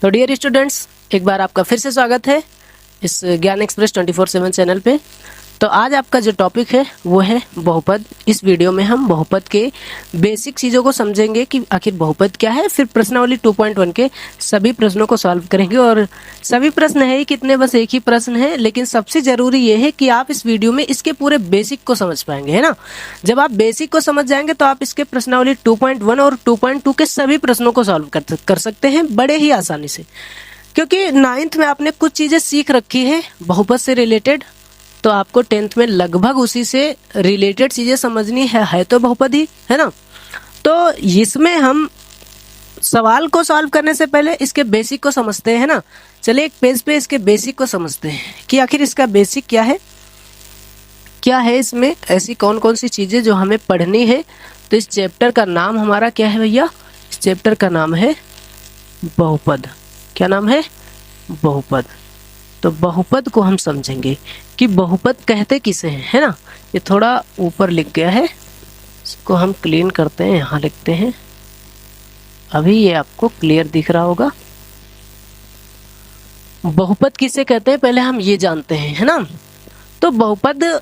तो dear students, एक बार आपका फिर से स्वागत है इस ज्ञान एक्सप्रेस 24/7 चैनल पे। तो आज आपका जो टॉपिक है वो है बहुपद। इस वीडियो में हम बहुपद के बेसिक चीज़ों को समझेंगे कि आखिर बहुपद क्या है, फिर प्रश्नावली 2.1 के सभी प्रश्नों को सॉल्व करेंगे। और सभी प्रश्न है ही कितने, बस एक ही प्रश्न है, लेकिन सबसे ज़रूरी ये है कि आप इस वीडियो में इसके पूरे बेसिक को समझ पाएंगे, है ना। जब आप बेसिक को समझ जाएंगे तो आप इसके प्रश्नावली 2.1 और 2.2 के सभी प्रश्नों को सॉल्व कर सकते हैं बड़े ही आसानी से, क्योंकि 9th में आपने कुछ चीज़ें सीख रखी है बहुपद से रिलेटेड, तो आपको 10th में लगभग उसी से रिलेटेड चीज़ें समझनी है तो बहुपद ही, है ना। तो इसमें हम सवाल को सॉल्व करने से पहले इसके बेसिक को समझते हैं ना। चलिए एक पेज पे इसके बेसिक को समझते हैं कि आखिर इसका बेसिक क्या है, क्या है इसमें ऐसी कौन कौन सी चीज़ें जो हमें पढ़नी है। तो इस चैप्टर का नाम हमारा क्या है भैया? इस चैप्टर का नाम है बहुपद। क्या नाम है? बहुपद। तो बहुपद को हम समझेंगे कि बहुपद कहते किसे हैं, है ना। ये थोड़ा ऊपर लिख गया है, इसको हम क्लीन करते हैं, यहाँ लिखते हैं। अभी ये आपको क्लियर दिख रहा होगा। बहुपद किसे कहते हैं पहले हम ये जानते हैं, है ना। तो बहुपद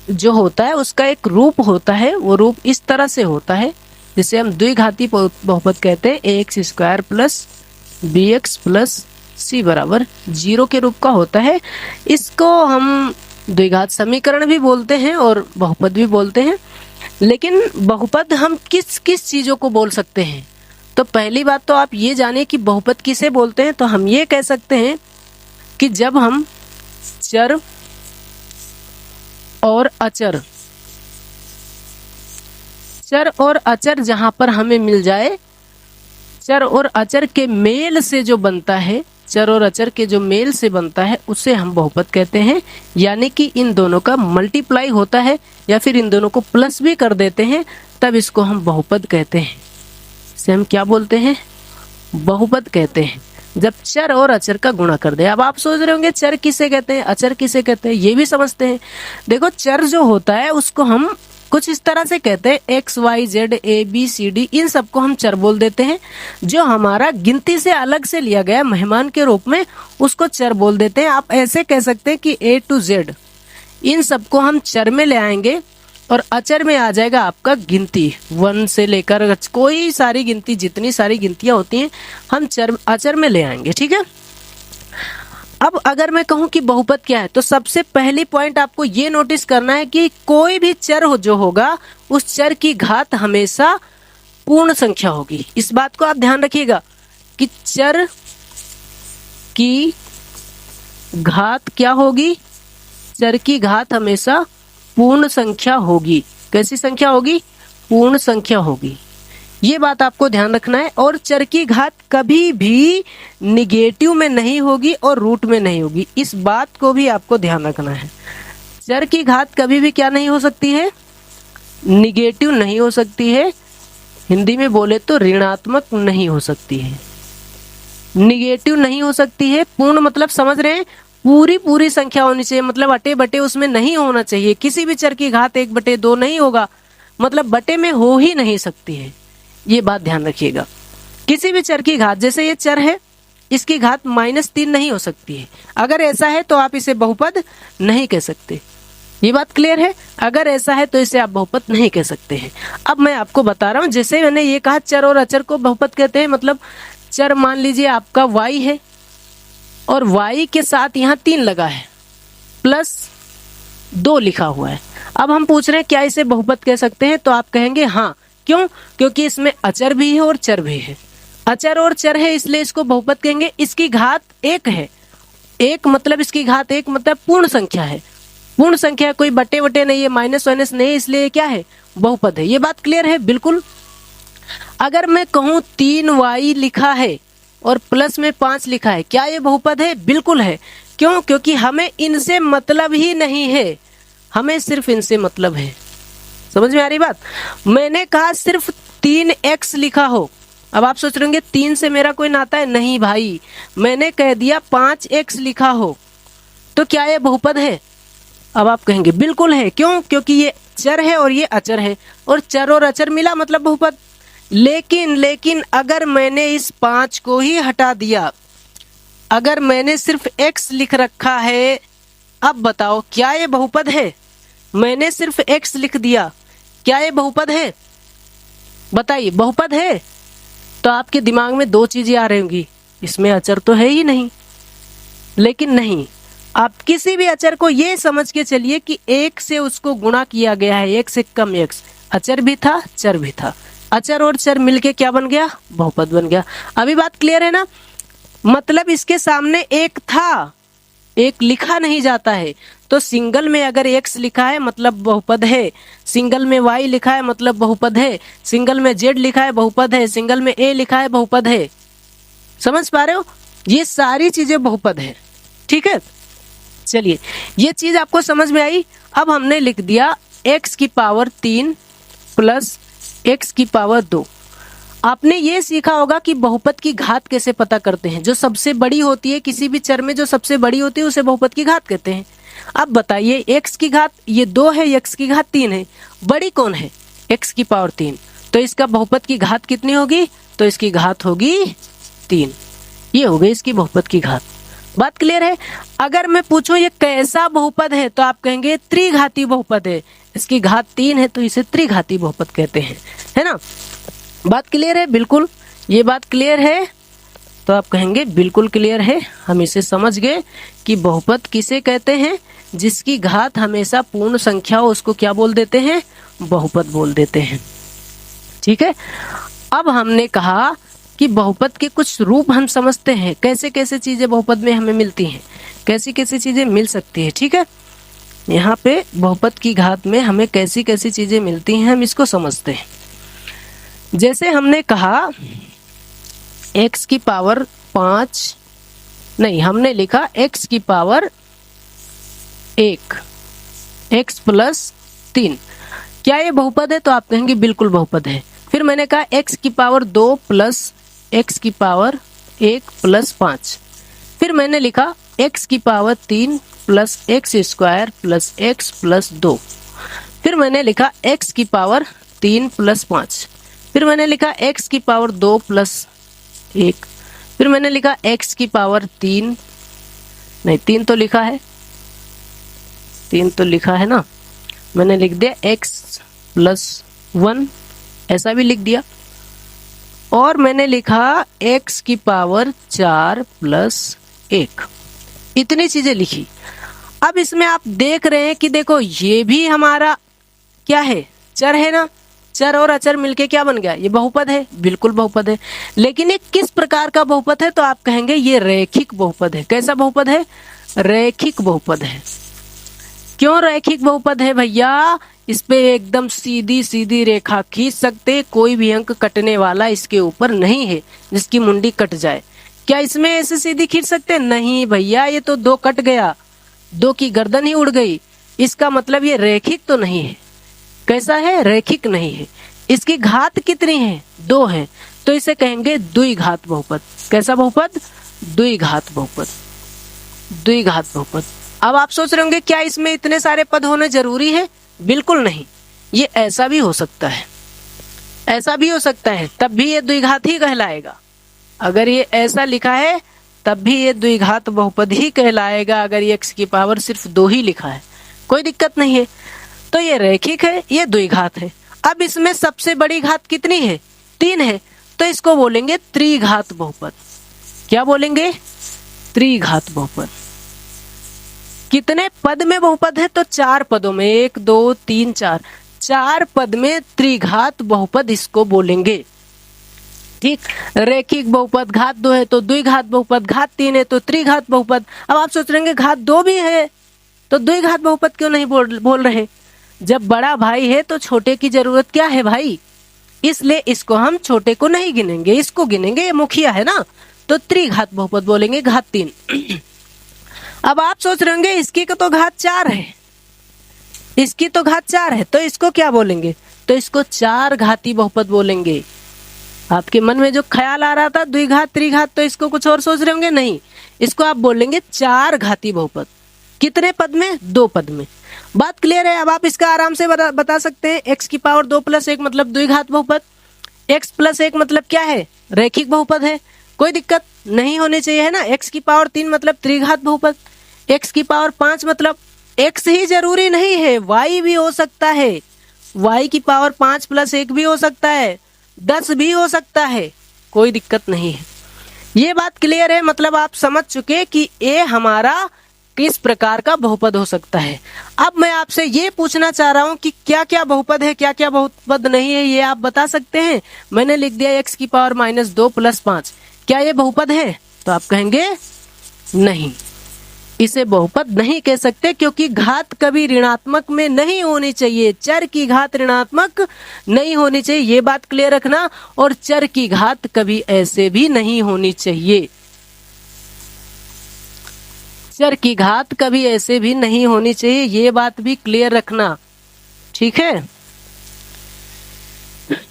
जो होता है उसका एक रूप होता है, वो रूप इस तरह से होता है जिसे हम द्विघाती बहुपद कहते हैं। ax² plus bx plus c बराबर 0 के रूप का होता है। इसको हम द्विघात समीकरण भी बोलते हैं और बहुपद भी बोलते हैं। लेकिन बहुपद हम किस किस चीज़ों को बोल सकते हैं? तो पहली बात तो आप ये जानिए कि बहुपद किसे बोलते हैं। तो हम ये कह सकते हैं कि जब हम चर और अचर जहां पर हमें मिल जाए, चर और अचर के मेल से जो बनता है, चर और अचर के जो मेल से बनता है उसे हम बहुपद कहते हैं। यानी कि इन दोनों का मल्टीप्लाई होता है या फिर इन दोनों को प्लस भी कर देते हैं, तब इसको हम बहुपद कहते हैं। इसे हम क्या बोलते हैं? बहुपद कहते हैं। जब चर और अचर का गुणा कर दे। अब आप सोच रहे होंगे चर किसे कहते हैं, अचर किसे कहते हैं, ये भी समझते हैं। देखो चर जो होता है उसको हम कुछ इस तरह से कहते हैं, X Y Z A B C D, इन सबको हम चर बोल देते हैं। जो हमारा गिनती से अलग से लिया गया मेहमान के रूप में, उसको चर बोल देते हैं। आप ऐसे कह सकते हैं कि ए टू जेड इन सबको हम चर में ले आएंगे और अचर में आ जाएगा आपका गिनती 1 से लेकर कोई सारी गिनती, जितनी सारी गिनतियां होती हैं हम अचर में ले आएंगे, ठीक है। अब अगर मैं कहूं कि बहुपद क्या है, तो सबसे पहली पॉइंट आपको ये नोटिस करना है कि कोई भी चर जो होगा उस चर की घात हमेशा पूर्ण संख्या होगी। इस बात को आप ध्यान रखिएगा कि चर की घात क्या होगी? चर की घात हमेशा पूर्ण संख्या होगी। कैसी संख्या होगी? पूर्ण संख्या होगी। ये बात आपको ध्यान रखना है। और चर की घात कभी भी निगेटिव में नहीं होगी और रूट में नहीं होगी। इस बात को भी आपको ध्यान रखना है। चर की घात कभी भी क्या नहीं हो सकती है? निगेटिव नहीं हो सकती है। हिंदी में बोले तो ऋणात्मक नहीं हो सकती है, निगेटिव नहीं हो सकती है। पूर्ण मतलब समझ रहे हैं, पूरी संख्या होनी चाहिए, मतलब अटे बटे उसमें नहीं होना चाहिए। किसी भी चर की घात 1/2 नहीं होगा, मतलब बटे में हो ही नहीं सकती है। ये बात ध्यान रखिएगा। किसी भी चर की घात, जैसे ये चर है, इसकी घात -3 नहीं हो सकती है। अगर ऐसा है तो आप इसे बहुपद नहीं कह सकते। ये बात क्लियर है? अगर ऐसा है तो इसे आप बहुपद नहीं कह सकते हैं। अब मैं आपको बता रहा हूं, जैसे मैंने ये कहा चर और अचर को बहुपद कहते हैं। मतलब चर मान लीजिए आपका y है और y के साथ यहाँ 3 लगा है, +2 लिखा हुआ है। अब हम पूछ रहे हैं क्या इसे बहुपद कह सकते हैं? तो आप कहेंगे हाँ। क्यों? क्योंकि इसमें अचर भी है और चर भी है। अचर और चर है इसलिए इसको बहुपद कहेंगे। इसकी घात 1 है, 1 मतलब इसकी घात 1 मतलब पूर्ण संख्या है। पूर्ण संख्या, कोई बटे वटे नहीं है, माइनस वाइनस नहीं, इसलिए क्या है? बहुपद है। ये बात क्लियर है? बिल्कुल। अगर मैं कहूँ 3y लिखा है और प्लस में 5 लिखा है, क्या ये बहुपद है? बिल्कुल है। क्यों? क्योंकि हमें इनसे मतलब ही नहीं है, हमें सिर्फ इनसे मतलब है। समझ में आ रही बात? मैंने कहा सिर्फ 3x लिखा हो। अब आप सोच रहे होंगे 3 से मेरा कोई नाता है? नहीं भाई, मैंने कह दिया 5x लिखा हो, तो क्या ये बहुपद है? अब आप कहेंगे बिल्कुल है। क्यों? क्योंकि ये चर है और ये अचर है, और चर और अचर मिला मतलब बहुपद। लेकिन लेकिन अगर मैंने इस 5 को ही हटा दिया, अगर मैंने सिर्फ x लिख रखा है, अब बताओ क्या ये बहुपद है? मैंने सिर्फ x लिख दिया, क्या ये बहुपद है? बताइए, बहुपद है? तो आपके दिमाग में दो चीजें आ रही होंगी, इसमें अचर तो है ही नहीं। लेकिन नहीं, आप किसी भी अचर को ये समझ के चलिए कि एक से उसको गुणा किया गया है, एक से कम x, अचर भी था चर भी था, अचर और चर मिलके क्या बन गया? बहुपद बन गया। अभी बात क्लियर है ना? मतलब इसके सामने एक था, एक लिखा नहीं जाता है, तो सिंगल में अगर x लिखा है मतलब बहुपद है, सिंगल में y लिखा है मतलब बहुपद है, सिंगल में z लिखा है बहुपद है, सिंगल में a लिखा है बहुपद है। समझ पा रहे हो? ये सारी चीजें बहुपद है। ठीक है, चलिए ये चीज आपको समझ में आई। अब हमने लिख दिया x की पावर 3 प्लस x की पावर 2। आपने ये सीखा होगा कि बहुपद की घात कैसे पता करते हैं। जो सबसे बड़ी होती है किसी भी चर में, जो सबसे बड़ी होती है उसे बहुपद की घात कहते हैं। अब बताइए, x की घात ये 2 है, x की घात 3 है, बड़ी कौन है? x की पावर 3, तो इसका बहुपद की घात कितनी होगी? तो इसकी घात होगी 3। ये हो गई इसकी बहुपद की घात। बात क्लियर है? अगर मैं पूछूं ये कैसा बहुपद है, तो आप कहेंगे त्रिघाती बहुपद है, इसकी घात 3 है तो इसे त्रिघाती बहुपद कहते हैं, है ना? बात क्लियर है? बिल्कुल, ये बात क्लियर है? तो आप कहेंगे बिल्कुल क्लियर है, हम इसे समझ गए कि बहुपद किसे कहते हैं? जिसकी घात हमेशा पूर्ण संख्या हो उसको क्या बोल देते हैं? बहुपद बोल देते हैं। ठीक है, अब हमने कहा कि बहुपद के कुछ रूप हम समझते हैं, कैसे कैसे चीजें बहुपद में हमें मिलती हैं, कैसी कैसी चीजें मिल सकती है। ठीक है, यहाँ पे बहुपद की घात में हमें कैसी कैसी चीजें मिलती हैं हम इसको समझते हैं। जैसे हमने कहा x की पावर 5, नहीं हमने लिखा x की पावर 1, x प्लस 3, क्या ये बहुपद है? तो आप कहेंगे बिल्कुल बहुपद है। फिर मैंने कहा x की पावर 2 प्लस x की पावर 1 प्लस 5, फिर मैंने लिखा x की power 3 plus x square plus x plus 2, फिर मैंने लिखा x की पावर 3 प्लस 5, फिर मैंने लिखा x की पावर 2 प्लस 1, फिर मैंने लिखा x की पावर 3, नहीं 3 तो लिखा है, 3 तो लिखा है ना, मैंने लिख दिया x प्लस 1, ऐसा भी लिख दिया, और मैंने लिखा x की पावर 4 प्लस 1। इतनी चीजें लिखी। अब इसमें आप देख रहे हैं कि देखो ये भी हमारा क्या है? चर है ना, चर और अचर मिलके क्या बन गया? ये बहुपद है, बिल्कुल बहुपद है। लेकिन ये किस प्रकार का बहुपद है? तो आप कहेंगे ये रैखिक बहुपद है। कैसा बहुपद है? रैखिक बहुपद है। क्यों रैखिक बहुपद है भैया? इस पे एकदम सीधी सीधी रेखा खींच सकते, कोई भी अंक कटने वाला इसके ऊपर नहीं है जिसकी मुंडी कट जाए। क्या इसमें ऐसे सीधी खींच सकते? नहीं भैया, ये तो 2 कट गया, 2 की गर्दन ही उड़ गई। इसका मतलब ये रैखिक तो नहीं है। कैसा है? रैखिक नहीं है। इसकी घात कितनी है? 2 है, तो इसे कहेंगे द्विघात बहुपद। कैसा बहुपद? द्विघात बहुपद, द्विघात बहुपद। अब आप सोच रहे होंगे क्या इसमें इतने सारे पद होने जरूरी है? बिल्कुल नहीं, ये ऐसा भी हो सकता है, ऐसा भी हो सकता है, तब भी ये द्विघात ही कहलाएगा। अगर ये ऐसा लिखा है तब भी ये द्विघात बहुपद ही कहलाएगा। अगर ये x की पावर सिर्फ 2 ही लिखा है कोई दिक्कत नहीं है। तो ये रैखिक है, ये द्विघात है। अब इसमें सबसे बड़ी घात कितनी है? 3 है, तो इसको बोलेंगे त्रिघात बहुपद। क्या बोलेंगे? त्रिघात बहुपद। कितने पद में बहुपद है? तो 4 पदों में, 1 2 3 4, 4 पद में त्रिघात बहुपद इसको बोलेंगे। ठीक, रैखिक बहुपद घात 2 है तो द्विघात बहुपद, घात 3 है तो त्रिघात बहुपद। अब आप सोच रहे हैं घात 2 भी है तो द्विघात बहुपद क्यों नहीं बोल रहे? जब बड़ा भाई है तो छोटे की जरूरत क्या है भाई? इसलिए इसको हम छोटे को नहीं गिनेंगे, इसको गिनेंगे, ये मुखिया है ना, तो त्रिघात बहुपद बोलेंगे, घात 3। अब आप सोच रहे होंगे इसकी तो घात 4 है, इसकी तो घात 4 है, तो इसको क्या बोलेंगे? तो इसको 4 घाती बहुपद बोलेंगे। आपके मन में जो ख्याल आ रहा था द्विघात त्रिघात, तो इसको कुछ और सोच रहे होंगे, नहीं, इसको आप बोलेंगे 4 घाती बहुपद। कितने पद में? 2 पद में। बात क्लियर है? अब आप इसका आराम से बता सकते हैं x की पावर 2 प्लस 1 मतलब द्विघात बहुपद, x प्लस 1 मतलब क्या है, रैखिक बहुपद है, कोई दिक्कत नहीं होनी चाहिए, है ना। x की पावर 3 मतलब त्रिघात बहुपद, x की पावर 5 मतलब x ही जरूरी नहीं है, y भी हो सकता है, y की पावर 5 प्लस 1 भी हो सकता है, 10 भी हो सकता है, कोई दिक्कत नहीं है। ये बात क्लियर है, मतलब आप समझ चुके कि ये हमारा किस प्रकार का बहुपद हो सकता है। अब मैं आपसे ये पूछना चाह रहा हूं कि क्या क्या बहुपद है, क्या क्या बहुपद नहीं है, ये आप बता सकते हैं। मैंने लिख दिया x की पावर -2 प्लस 5, क्या ये बहुपद है? तो आप कहेंगे नहीं, इसे बहुपद नहीं कह सकते, क्योंकि घात कभी ऋणात्मक में नहीं होनी चाहिए, चर की घात ऋणात्मक नहीं होनी चाहिए, ये बात क्लियर रखना। और चर की घात कभी ऐसे भी नहीं होनी चाहिए, चर की घात कभी ऐसे भी नहीं होनी चाहिए, ये बात भी क्लियर रखना, ठीक है।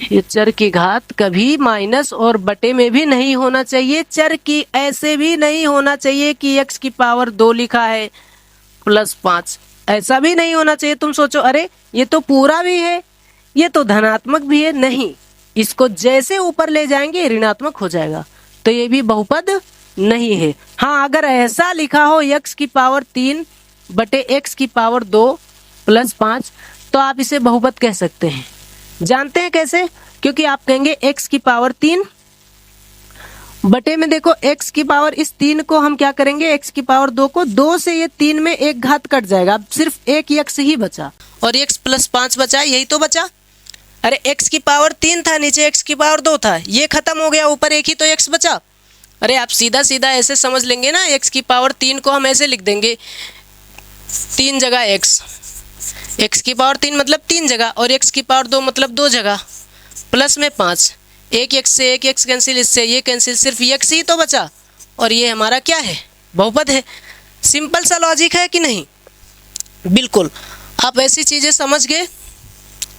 ये चर की घात कभी माइनस और बटे में भी नहीं होना चाहिए, चर की ऐसे भी नहीं होना चाहिए कि x की पावर 2 लिखा है प्लस 5, ऐसा भी नहीं होना चाहिए। तुम सोचो अरे ये तो पूरा भी है, ये तो धनात्मक भी है, नहीं, इसको जैसे ऊपर ले जाएंगे ऋणात्मक हो जाएगा, तो ये भी बहुपद नहीं है। हाँ, अगर ऐसा लिखा हो x की पावर 3 बटे x की पावर 2 प्लस 5, तो आप इसे बहुपद कह सकते हैं। जानते हैं कैसे? क्योंकि आप कहेंगे x की पावर 3 बटे में, देखो x की पावर, इस 3 को हम क्या करेंगे, x की पावर 2 को, 2 से ये 3 में एक घात कट जाएगा, अब सिर्फ एक x ही बचा और x प्लस 5 बचा, यही तो बचा। अरे x की पावर 3 था, नीचे x की पावर 2 था, ये खत्म हो गया, ऊपर एक ही तो x बचा। अरे आप सीधा सीधा ऐसे समझ लेंगे ना, x की पावर 3 को हम ऐसे लिख देंगे 3 जगह x की पावर 3 मतलब 3 जगह, और x की पावर 2 मतलब 2 जगह, प्लस में 5, एक x से एक x कैंसिल, इससे ये कैंसिल, सिर्फ x ही तो बचा, और ये हमारा क्या है, बहुपद है। सिंपल सा लॉजिक है कि नहीं? बिल्कुल। आप ऐसी चीज़ें समझ गए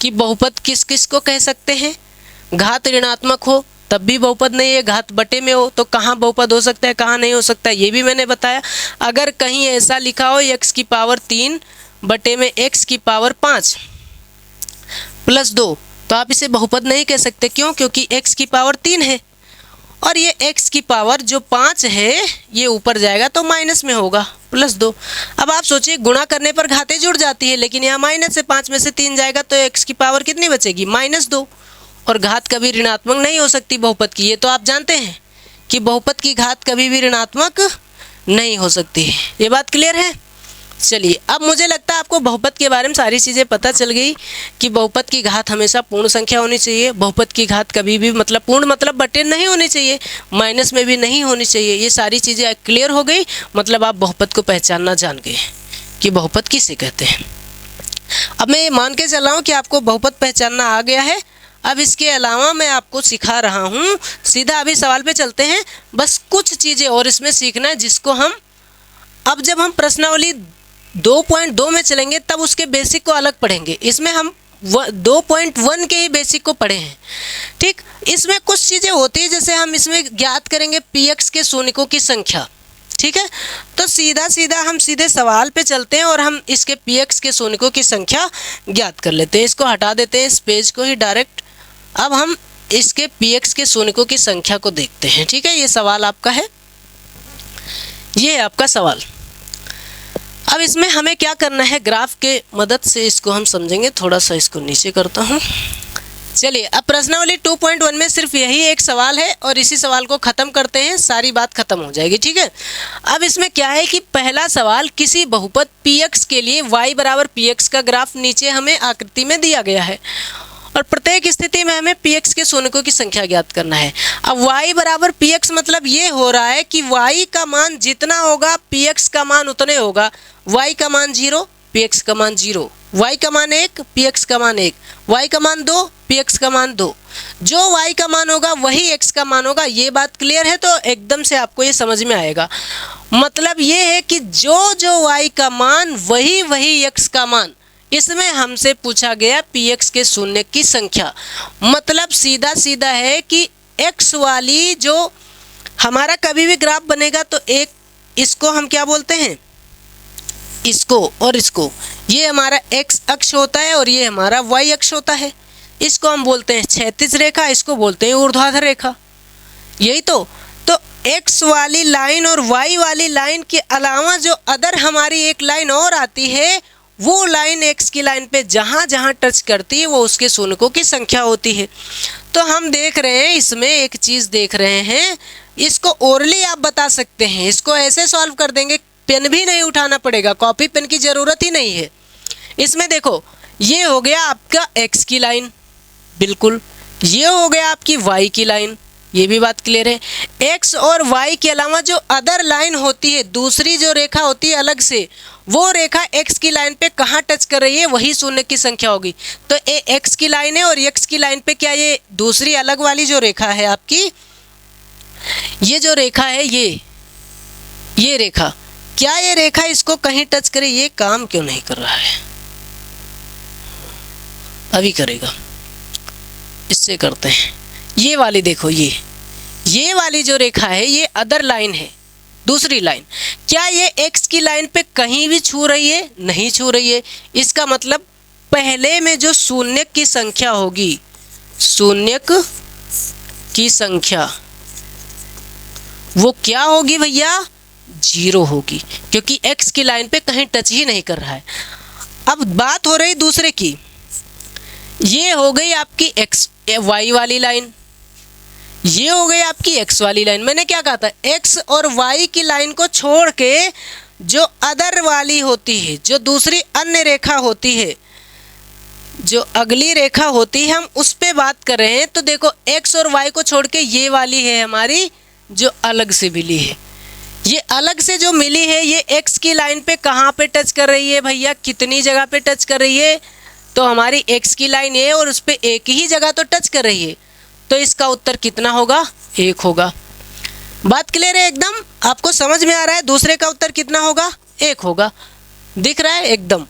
कि बहुपद किस किस को कह सकते हैं। घात ऋणात्मक हो तब भी बहुपद नहीं है, घात बटे में हो तो कहाँ बहुपद हो सकता है, कहाँ नहीं हो सकता है, ये भी मैंने बताया। अगर कहीं ऐसा लिखा हो x की पावर 3 बटे में x की पावर 5 प्लस 2, तो आप इसे बहुपद नहीं कह सकते। क्यों? क्योंकि x की पावर 3 है और ये x की पावर जो 5 है ये ऊपर जाएगा तो माइनस में होगा, प्लस 2। अब आप सोचिए, गुणा करने पर घातें जुड़ जाती है, लेकिन यहाँ माइनस से 5 में से 3 जाएगा तो x की पावर कितनी बचेगी, -2। और घात कभी ऋणात्मक नहीं हो सकती बहुपद की, ये तो आप जानते हैं कि बहुपद की घात कभी भी ऋणात्मक नहीं हो सकती है। ये बात क्लियर है? चलिए, अब मुझे लगता है आपको बहुपद के बारे में सारी चीज़ें पता चल गई कि बहुपद की घात हमेशा पूर्ण संख्या होनी चाहिए, बहुपद की घात कभी भी मतलब पूर्ण मतलब बटे नहीं होनी चाहिए, माइनस में भी नहीं होनी चाहिए। ये सारी चीज़ें क्लियर हो गई, मतलब आप बहुपद को पहचानना जान गए कि बहुपद किसे कहते हैं। अब मैं ये मान के चल रहा हूँ कि आपको बहुपद पहचानना आ गया है। अब इसके अलावा मैं आपको सिखा रहा हूँ, सीधा अभी सवाल पे चलते हैं। बस कुछ चीज़ें और इसमें सीखना है, जिसको हम अब जब हम प्रश्नावली 2.2 में चलेंगे तब उसके बेसिक को अलग पढ़ेंगे। इसमें हम 2.1 के ही बेसिक को पढ़े हैं, ठीक। इसमें कुछ चीज़ें होती है, जैसे हम इसमें ज्ञात करेंगे px के शून्यकों की संख्या, ठीक है। तो सीधा सीधा हम सीधे सवाल पे चलते हैं और हम इसके px के शून्यकों की संख्या ज्ञात कर लेते हैं। इसको हटा देते हैं, इस पेज को ही डायरेक्ट। अब हम इसके px के शून्यकों की संख्या को देखते हैं, ठीक है। ये सवाल आपका है, ये है आपका सवाल। अब इसमें हमें क्या करना है, ग्राफ के मदद से इसको हम समझेंगे। थोड़ा सा इसको नीचे करता हूँ। चलिए, अब प्रश्नावली 2.1 में सिर्फ यही एक सवाल है और इसी सवाल को ख़त्म करते हैं, सारी बात ख़त्म हो जाएगी, ठीक है। अब इसमें क्या है कि पहला सवाल, किसी बहुपद px के लिए y बराबर px का ग्राफ नीचे हमें आकृति में दिया गया है और प्रत्येक स्थिति में हमें px के शून्यकों की संख्या ज्ञात करना है। अब y बराबर px मतलब ये हो रहा है कि y का मान जितना होगा px का मान उतने होगा। y का मान 0, px का मान 0, y का मान 1, px का मान 1, y का मान 2, px का मान 2। जो y का मान होगा वही x का मान होगा। ये बात क्लियर है? तो एकदम से आपको ये समझ में आएगा। मतलब ये है कि जो y का मान वही x का मान। इसमें हमसे पूछा गया px के शून्य की संख्या। मतलब सीधा सीधा है कि x वाली जो हमारा कभी भी ग्राफ बनेगा तो एक, इसको हम क्या बोलते हैं, इसको और इसको, ये हमारा x अक्ष होता है और ये हमारा y अक्ष होता है। इसको हम बोलते हैं क्षैतिज रेखा, इसको बोलते हैं ऊर्ध्वाधर रेखा। यही तो एक्स वाली लाइन और वाई वाली लाइन के अलावा जो अदर हमारी एक लाइन और आती है, वो लाइन एक्स की लाइन पे जहाँ जहाँ टच करती है वो उसके शून्यकों की संख्या होती है। तो हम देख रहे हैं, इसमें एक चीज़ देख रहे हैं, इसको ओरली आप बता सकते हैं, इसको ऐसे सॉल्व कर देंगे, पेन भी नहीं उठाना पड़ेगा, कॉपी पेन की ज़रूरत ही नहीं है। इसमें देखो, ये हो गया आपका एक्स की लाइन, बिल्कुल, ये हो गया आपकी वाई की लाइन, ये भी बात क्लियर है। एक्स और वाई के अलावा जो अदर लाइन होती है, दूसरी जो रेखा होती है अलग से, वो रेखा एक्स की लाइन पे कहाँ टच कर रही है, वही शून्य की संख्या होगी। तो ये एक्स की लाइन है और एक्स की लाइन पे क्या ये दूसरी अलग वाली जो रेखा है आपकी, ये जो रेखा है, ये रेखा, क्या ये रेखा इसको कहीं टच करे? ये काम क्यों नहीं कर रहा है? अभी करेगा, इससे करते हैं। ये वाली देखो, ये वाली जो रेखा है ये अदर लाइन है, दूसरी लाइन, क्या ये एक्स की लाइन पे कहीं भी छू रही है? नहीं छू रही है। इसका मतलब पहले में जो शून्यक की संख्या होगी, शून्यक की संख्या वो क्या होगी भैया? 0 होगी, क्योंकि एक्स की लाइन पे कहीं टच ही नहीं कर रहा है। अब बात हो रही दूसरे की, ये हो गई आपकी एक्स वाई वाली लाइन, ये हो गई आपकी एक्स वाली लाइन। मैंने क्या कहा था, एक्स और वाई की लाइन को छोड़ के जो अदर वाली होती है, जो दूसरी अन्य रेखा होती है, जो अगली रेखा होती है, हम उस पे बात कर रहे हैं। तो देखो, एक्स और वाई को छोड़ के ये वाली है हमारी जो अलग से मिली है। ये अलग से जो मिली है, ये एक्स की लाइन पे कहाँ पे टच कर रही है भैया? कितनी जगह पे टच कर रही है? तो हमारी एक्स की लाइन है और उस पर एक ही जगह तो टच कर रही है, तो इसका उत्तर कितना होगा? 1 होगा। बात क्लियर है एकदम? आपको समझ में आ रहा है? दूसरे का उत्तर कितना होगा? 1 होगा। दिख रहा है एकदम?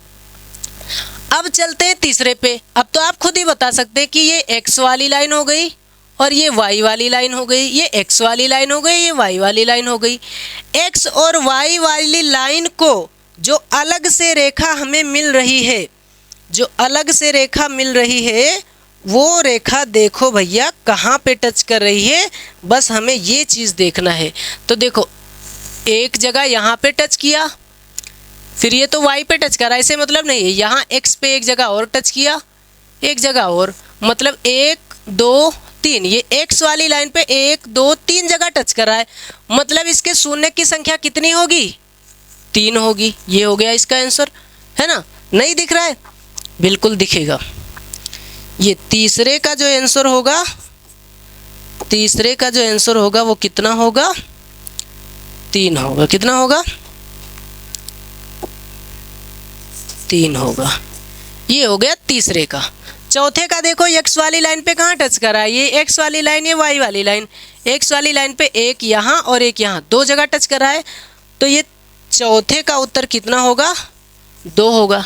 अब चलते हैं तीसरे पे। अब तो आप खुद ही बता सकते हैं कि ये एक्स वाली लाइन हो गई और ये वाई वाली लाइन हो गई, ये एक्स वाली लाइन हो गई, ये वाई वाली लाइन हो गई। एक्स और वाई वाली लाइन को जो अलग से रेखा हमें मिल रही है, जो अलग से रेखा मिल रही है, वो रेखा देखो भैया कहाँ पे टच कर रही है, बस हमें ये चीज़ देखना है। तो देखो, एक जगह यहाँ पे टच किया, फिर ये तो वाई पे टच करा, ऐसे मतलब नहीं है। यहाँ एक्स पे एक जगह और टच किया, एक जगह और, मतलब 1 2 3, ये एक्स वाली लाइन पे 1 2 3 जगह टच कर रहा है, मतलब इसके शून्य की संख्या कितनी होगी? 3 होगी। ये हो गया इसका आंसर, है ना? नहीं दिख रहा है? बिल्कुल दिखेगा। ये तीसरे का जो आंसर होगा, तीसरे का जो आंसर होगा वो कितना होगा? 3 होगा। कितना होगा? 3 होगा। ये हो गया तीसरे का। चौथे का देखो, एक्स वाली लाइन पे कहाँ टच करा है? ये एक्स वाली लाइन, ये वाई वाली लाइन। एक्स वाली लाइन पे एक यहाँ और एक यहाँ, 2 जगह टच करा है, तो ये चौथे का उत्तर कितना होगा? 2 होगा।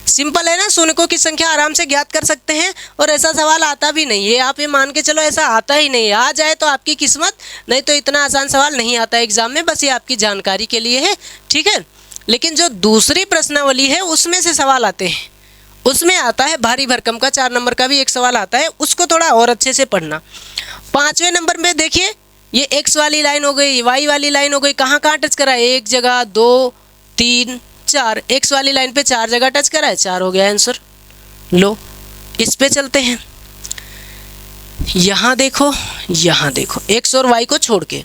सिंपल है ना? शून्यकों की संख्या आराम से ज्ञात कर सकते हैं और ऐसा सवाल आता भी नहीं है। आप ये मान के चलो ऐसा आता ही नहीं है। आ जाए तो आपकी किस्मत, नहीं तो इतना आसान सवाल नहीं आता एग्जाम में। बस ये आपकी जानकारी के लिए है, ठीक है? लेकिन जो दूसरी प्रश्नावली है उसमें से सवाल आते हैं, उसमें आता है भारी भरकम का 4 नंबर का भी एक सवाल आता है, उसको थोड़ा और अच्छे से पढ़ना। 5वें नंबर में देखिए, ये एक्स वाली लाइन हो गई, वाई वाली लाइन हो गई, कहाँ कहाँ टच करा है? 1 जगह, 2 3 4। एक्स वाली लाइन पे 4 जगह टच करा है, 4 हो गया आंसर। लो, इस पे चलते हैं। यहाँ देखो, यहाँ देखो, एक्स और वाई को छोड़ के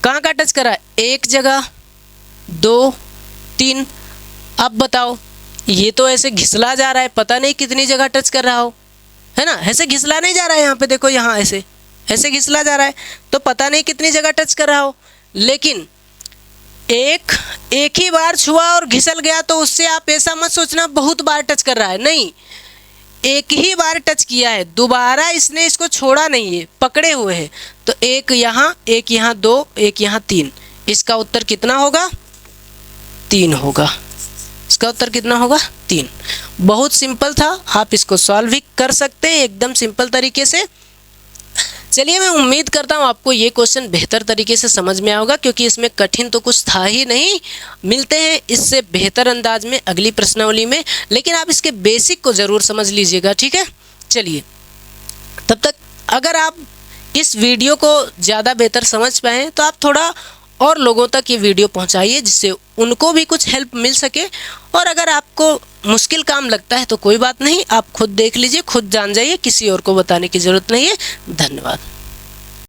कहाँ कहाँ टच करा है? 1 जगह, 2 3। अब बताओ, ये तो ऐसे घिसला जा रहा है, पता नहीं कितनी जगह टच कर रहा हो, है ना? ऐसे घिसला नहीं जा रहा है, यहाँ पे देखो, यहाँ ऐसे ऐसे घिसला जा रहा है, तो पता नहीं कितनी जगह टच कर रहा हो। लेकिन एक ही बार छुआ और घिसल गया, तो उससे आप ऐसा मत सोचना बहुत बार टच कर रहा है, नहीं, एक ही बार टच किया है, दोबारा इसने इसको छोड़ा नहीं है, पकड़े हुए है। तो एक यहाँ 2, एक यहाँ 3। इसका उत्तर कितना होगा? 3 होगा। इसका उत्तर कितना होगा? 3। बहुत सिंपल था, आप इसको सॉल्व भी कर सकते हैं एकदम सिंपल तरीके से। चलिए, मैं उम्मीद करता हूँ आपको ये क्वेश्चन बेहतर तरीके से समझ में आया होगा, क्योंकि इसमें कठिन तो कुछ था ही नहीं। मिलते हैं इससे बेहतर अंदाज में अगली प्रश्नावली में, लेकिन आप इसके बेसिक को ज़रूर समझ लीजिएगा, ठीक है? चलिए। तब तक अगर आप इस वीडियो को ज़्यादा बेहतर समझ पाएँ तो आप थोड़ा और लोगों तक ये वीडियो पहुंचाइए, जिससे उनको भी कुछ हेल्प मिल सके। और अगर आपको मुश्किल काम लगता है तो कोई बात नहीं, आप खुद देख लीजिए, खुद जान जाइए, किसी और को बताने की ज़रूरत नहीं है। धन्यवाद।